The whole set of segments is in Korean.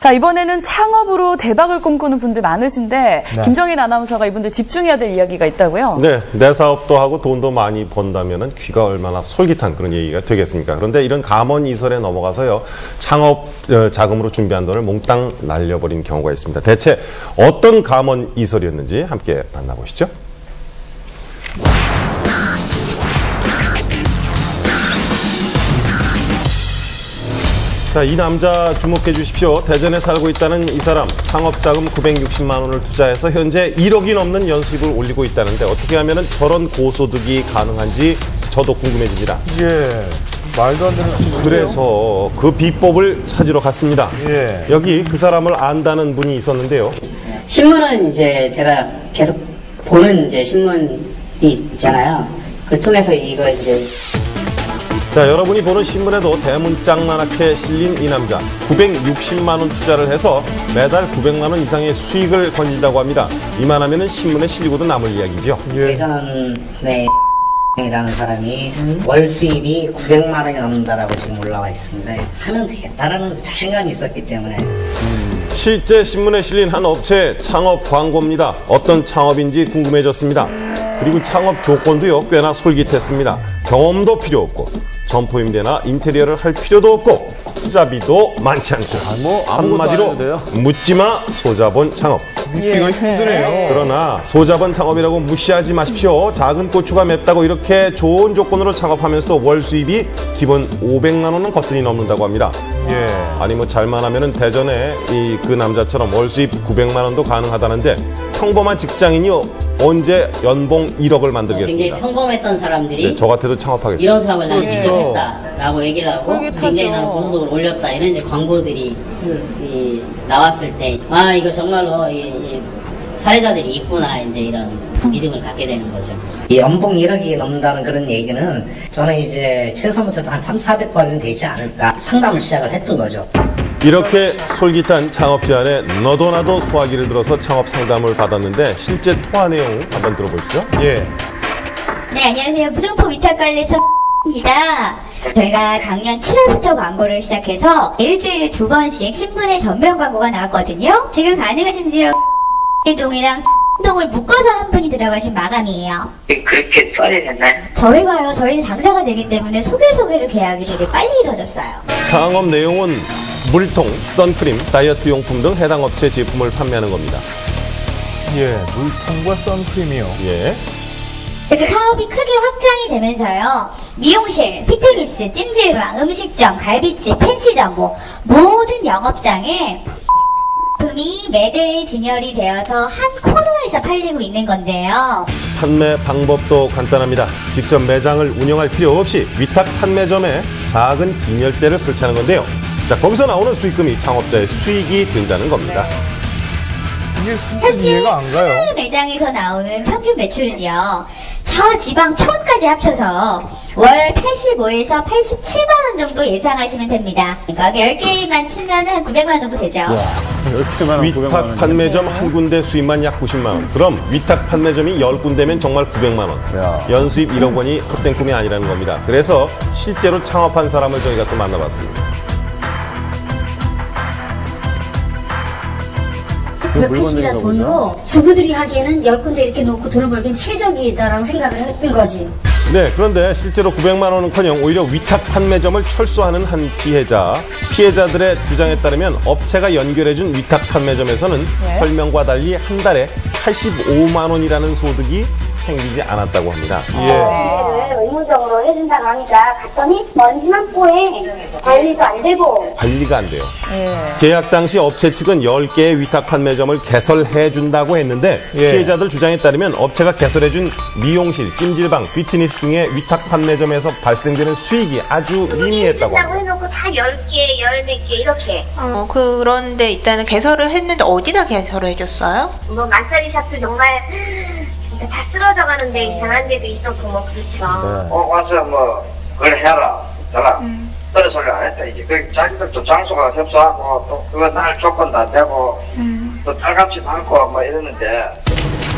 자, 이번에는 창업으로 대박을 꿈꾸는 분들 많으신데 네. 김정인 아나운서가 이분들 집중해야 될 이야기가 있다고요? 네, 내 사업도 하고 돈도 많이 번다면은 귀가 얼마나 솔깃한 그런 얘기가 되겠습니까? 그런데 이런 감언 이설에 넘어가서요, 창업 자금으로 준비한 돈을 몽땅 날려버린 경우가 있습니다. 대체 어떤 감언 이설이었는지 함께 만나보시죠. 자, 이 남자 주목해 주십시오. 대전에 살고 있다는 이 사람, 창업자금 960만 원을 투자해서 현재 1억이 넘는 연수입을 올리고 있다는데 어떻게 하면 저런 고소득이 가능한지 저도 궁금해집니다. 예, 말도 안 되는 소리예요. 그래서 그 비법을 찾으러 갔습니다. 예. 여기 그 사람을 안다는 분이 있었는데요. 신문은 이제 제가 계속 보는 이제 신문이 있잖아요. 그 통해서 이거 이제 자, 여러분이 보는 신문에도 대문짝만하게 실린 이 남자, 960만 원 투자를 해서 매달 900만 원 이상의 수익을 건진다고 합니다. 이만하면 신문에 실리고도 남을 이야기죠. 예. 대전에 이라는 사람이 월 수입이 900만 원이 넘는다라고 지금 올라와 있습니다. 하면 되겠다라는 자신감이 있었기 때문에. 실제 신문에 실린 한 업체의 창업 광고입니다. 어떤 창업인지 궁금해졌습니다. 그리고 창업 조건도요, 꽤나 솔깃했습니다. 경험도 필요 없고 점포임대나 인테리어를 할 필요도 없고 투자비도 많지 않고 한마디로 묻지마 소자본 창업. 믿기가 힘드네요. 그러나 소자본 창업이라고 무시하지 마십시오. 작은 고추가 맵다고 이렇게 좋은 조건으로 창업하면서도 월 수입이 기본 500만 원은 거뜬히 넘는다고 합니다. 예. 아니 뭐 잘만 하면은 대전에 그 남자처럼 월 수입 900만 원도 가능하다는데 평범한 직장인이 언제 연봉 1억을 만들겠습니까? 굉장히 평범했던 사람들이 네, 저 같아도 창업하겠습니다. 이런 사업을 나는 직접 했다라고 얘기를 하고 굉장히 나는 고소득을 올렸다 이런 이제 광고들이 나왔을 때 아 이거 정말로 이 사례자들이 있구나 이제 이런 믿음을 갖게 되는 거죠. 이 연봉 1억이 넘는다는 그런 얘기는 저는 이제 최소부터 한 300~400번은 되지 않을까 상담을 시작을 했던 거죠. 이렇게 솔깃한 창업 제안에 너도 나도 수화기를 들어서 창업 상담을 받았는데 실제 통화 내용 한번 들어보시죠. 예. 네, 안녕하세요. 무등포 위탁관리소입니다. 저희가 작년 7월부터 광고를 시작해서 일주일에 2번씩 신문에 전면 광고가 나왔거든요. 지금 가능하신지요? 동이랑 동을 묶어서 한 분이 들어가신 마감이에요. 그렇게 빨리 됐나요? 저희가요, 저희는 장사가 되기 때문에 소개도 계약이 되게 빨리 이루어졌어요. 창업 내용은 물통, 선크림, 다이어트 용품 등 해당 업체 제품을 판매하는 겁니다. 예, 물통과 선크림이요. 예. 그래서 사업이 크게 확장이 되면서요, 미용실, 피트니스, 찜질방, 음식점, 갈비집, 펜시점, 모든 영업장에 제품이 매대 진열이 되어서 한 코너에서 팔리고 있는 건데요. 판매 방법도 간단합니다. 직접 매장을 운영할 필요 없이 위탁 판매점에 작은 진열대를 설치하는 건데요. 자, 거기서 나오는 수익금이 창업자의 수익이 된다는 겁니다. 이게 상당히 이해가 안 가요. 한 매장에서 나오는 평균 매출은요, 저 지방 촌까지 합쳐서 월 85에서 87만 원 정도 예상하시면 됩니다. 그러니까 10개만 치면은 900만 원 정도 되죠. 위탁 판매점 한 군데 수입만 약 90만 원. 그럼 위탁 판매점이 10군데면 정말 900만 원. 연수입 1억 원이 헛된 꿈이 아니라는 겁니다. 그래서 실제로 창업한 사람을 저희가 또 만나봤습니다. 그 크시라 돈으로 주부들이 하기에는 10군데 이렇게 놓고 돈을 벌기엔 최적이다라고 생각을 했던 거지. 네, 그런데 실제로 900만 원은커녕 오히려 위탁 판매점을 철수하는 한 피해자들의 주장에 따르면 업체가 연결해준 위탁 판매점에서는 설명과 달리 한 달에 85만 원이라는 소득이 생기지 않았다고 합니다. 의무적으로 해준다고 하니까 갔더니 먼지만 뽀해 관리도 안 되고. 관리가 안 돼요. 계약 당시 업체 측은 10개의 위탁 판매점을 개설해준다고 했는데 피해자들 주장에 따르면 업체가 개설해준 미용실, 찜질방, 피트니스 등의 위탁 판매점에서 발생되는 수익이 아주 미미했다고 합니다. 해놓고 다 10개, 14개 이렇게. 그런데 일단은 개설을 했는데 어디다 개설을 해줬어요? 마사지 샵도 정말 다 쓰러져 가는데 이상한 데도 있었고 그렇죠. 와서 그걸 해라. 그런 소리 안 했다. 이제 그 자기들도 장소가 협소하고 또 그거 날 조건도 안 되고 또 딸값이 많고 이러는데.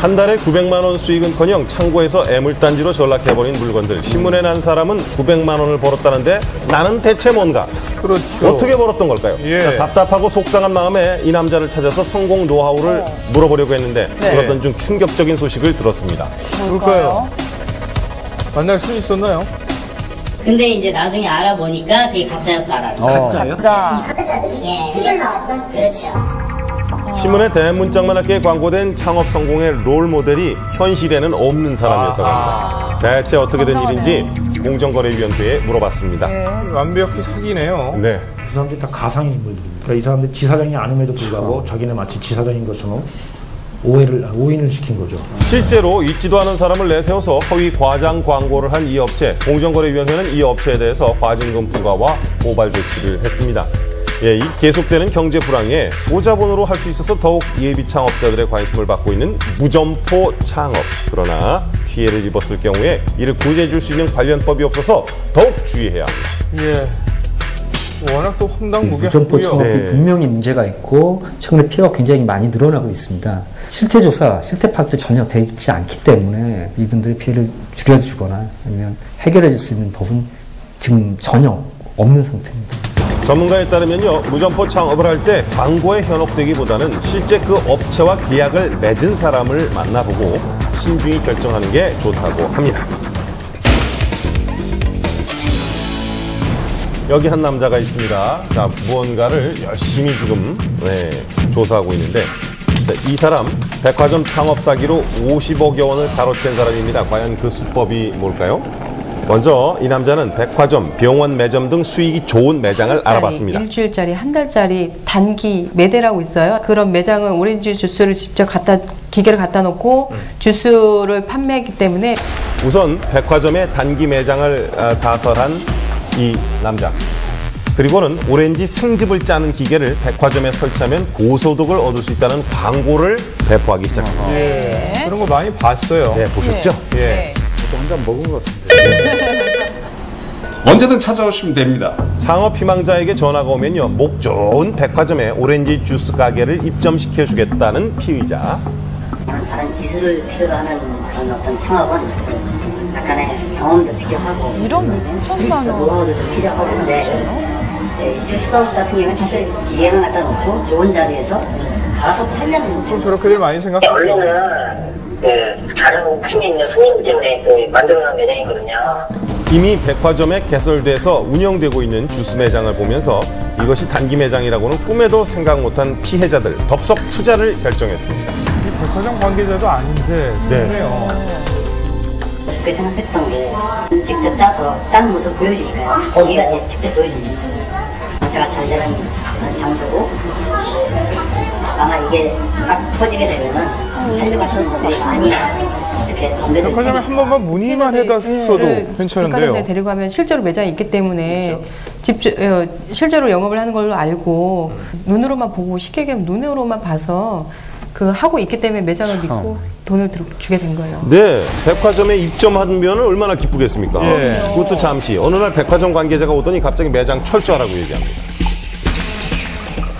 한 달에 900만 원 수익은커녕 창고에서 애물단지로 전락해버린 물건들. 신문에 난 사람은 900만 원을 벌었다는데 나는 대체 뭔가? 그렇죠. 어떻게 벌었던 걸까요? 예. 자, 답답하고 속상한 마음에 이 남자를 찾아서 성공 노하우를 물어보려고 했는데 네. 그러던 중 충격적인 소식을 들었습니다. 뭘까요? 만날 수 있었나요? 근데 이제 나중에 알아보니까 그게 가짜였다라는 거. 가짜. 예, 그게 나왔죠. 그렇죠. 신문에 대문짝만하게 광고된 창업 성공의 롤 모델이 현실에는 없는 사람이었다고 합니다. 대체 어떻게 된 일인지 공정거래위원회에 물어봤습니다. 완벽히 사기네요. 네. 그 사람들이 다 가상 인물들입니다. 그러니까 이 사람들이 지사장이 아님에도 불구하고 자기네 마치 지사장인 것처럼 오인을 시킨 거죠. 실제로 있지도 않은 사람을 내세워서 허위 과장 광고를 한 이 업체, 공정거래위원회는 이 업체에 대해서 과징금 부과와 고발 조치를 했습니다. 예, 이 계속되는 경제 불황에 소자본으로 할 수 있어서 더욱 예비 창업자들의 관심을 받고 있는 무점포 창업. 그러나 피해를 입었을 경우에 이를 구제해 줄 수 있는 관련법이 없어서 더욱 주의해야 합니다. 예. 워낙 또 황당무계하고요. 무점포 창업이 분명히 문제가 있고 최근에 피해가 굉장히 많이 늘어나고 있습니다. 실태조사, 실태파악도 전혀 되지 않기 때문에 이분들의 피해를 줄여주거나 아니면 해결해 줄 수 있는 법은 지금 전혀 없는 상태입니다. 전문가에 따르면요, 무점포 창업을 할 때 광고에 현혹되기보다는 실제 그 업체와 계약을 맺은 사람을 만나보고 신중히 결정하는 게 좋다고 합니다. 여기 한 남자가 있습니다. 자, 무언가를 열심히 지금 조사하고 있는데, 자, 이 사람 백화점 창업 사기로 50억여 원을 가로챈 사람입니다. 과연 그 수법이 뭘까요? 먼저 이 남자는 백화점, 병원 매점 등 수익이 좋은 매장을 알아봤습니다. 일주일짜리, 한 달짜리 단기 매대라고 있어요. 그런 매장은 오렌지 주스를 직접 기계를 갖다 놓고 주스를 판매하기 때문에 우선 백화점의 단기 매장을 가설한 이 남자. 그리고는 오렌지 생즙을 짜는 기계를 백화점에 설치하면 고소득을 얻을 수 있다는 광고를 배포하기 시작합니다. 예. 그런 거 많이 봤어요. 네, 보셨죠? 예. 한잔 먹은 것 같은데. 언제든 찾아오시면 됩니다. 창업 희망자에게 전화가 오면요, 목 좋은 백화점에 오렌지 주스 가게를 입점시켜 주겠다는 피의자. 다른 기술을 필요로 하는 그런 어떤 창업은 약간의 경험도 필요하고 1억 6천만 원. 노하우도 좀 필요하고 한데 주스업 같은 경우는 사실 기계만 갖다 놓고 좋은 자리에서 가서 팔면 좀 저렇게들 많이 생각하죠. 원래는 다른 팀에 있는 손님 때문에 만들어놓은 매장이거든요. 이미 백화점에 개설돼서 운영되고 있는 주스 매장을 보면서 이것이 단기 매장이라고는 꿈에도 생각 못한 피해자들 덥석 투자를 결정했습니다. 이 백화점 관계자도 아닌데 좋네요. 좋게 생각했던 게 직접 짜서 짠 모습 보여주니까요. 거기가 직접 보여줍니다. 장사가 잘 되는 그런 장소고 아마 이게 딱 터지게 되면은 사실하시는 분들이 많이 이렇게 덤벼들 백화점에 한 번만 문의만 해놨어도 괜찮은데요. 백화점에 데려가면 실제로 매장이 있기 때문에 실제로 영업을 하는 걸로 알고 눈으로만 보고 쉽게 얘기하면 눈으로만 봐서 하고 있기 때문에 매장을 믿고 돈을 주게 된 거예요. 네, 백화점에 입점하면 얼마나 기쁘겠습니까? 예. 그것도 잠시 어느 날 백화점 관계자가 오더니 갑자기 매장 철수하라고 얘기합니다.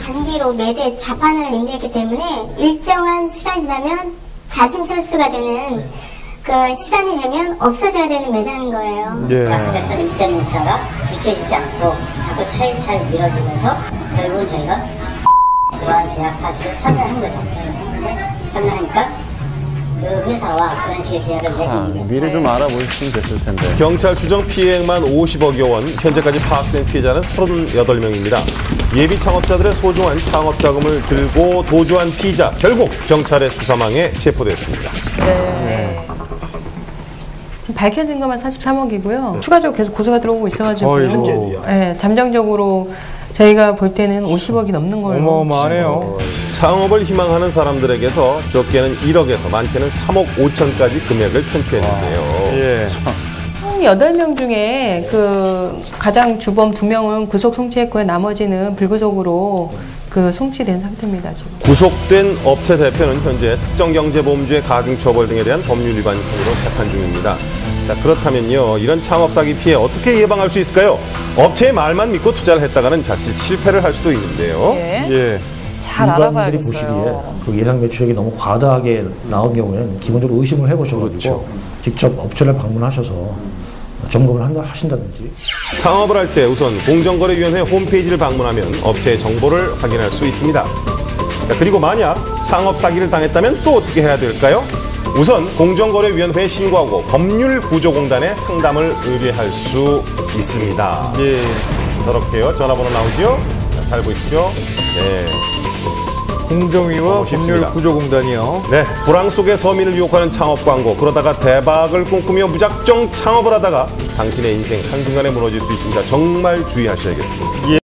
단기로 매대 자판을 임대했기 때문에 일정한 시간이 지나면 자신 철수가 되는 그 시간이 되면 없어져야 되는 매장인 거예요. 약속했던 입점 일자가 지켜지지 않고 자꾸 차일차일 미뤄지면서 결국은 저희가 그러한 계약 사실을 판단한 거죠. 판단하니까 그 회사와 그런 식의 계약을 맺은 게 미리 좀 알아보셨으면 됐을 텐데. 경찰 추정 피해액만 50억여 원, 현재까지 파악된 피해자는 38명입니다. 예비 창업자들의 소중한 창업 자금을 들고 도주한 피의자, 결국 경찰의 수사망에 체포됐습니다. 네. 지금 밝혀진 것만 43억이고요. 추가적으로 계속 고소가 들어오고 있어가지고 네, 잠정적으로 저희가 볼 때는 50억이 넘는 걸로. 어마어마하네요. 창업을 희망하는 사람들에게서 적게는 1억에서 많게는 3억 5천까지 금액을 편취했는데요. 예. 8명 중에 가장 주범 2명은 구속 송치했고요. 나머지는 불구속으로 송치된 상태입니다, 지금. 구속된 업체 대표는 현재 특정경제보험주의 가중처벌 등에 대한 법률 위반 혐의로 재판 중입니다. 자, 그렇다면요, 이런 창업 사기 피해 어떻게 예방할 수 있을까요? 업체의 말만 믿고 투자를 했다가는 자칫 실패를 할 수도 있는데요. 예. 잘 알아봐야겠어요. 보시기에 그 예상 매출액이 너무 과다하게 나온 경우에는 기본적으로 의심을 해보셔가지고 직접 업체를 방문하셔서 점검을 하신다든지. 창업을 할 때 우선 공정거래위원회 홈페이지를 방문하면 업체의 정보를 확인할 수 있습니다. 자, 그리고 만약 창업 사기를 당했다면 또 어떻게 해야 될까요? 우선 공정거래위원회에 신고하고 법률구조공단에 상담을 의뢰할 수 있습니다. 예. 저렇게요. 전화번호 나오죠? 자, 잘 보십시오. 네. 공정위와 법률구조공단이요. 네, 불황 속에 서민을 유혹하는 창업 광고. 그러다가 대박을 꿈꾸며 무작정 창업을 하다가 당신의 인생 한순간에 무너질 수 있습니다. 정말 주의하셔야겠습니다. 예.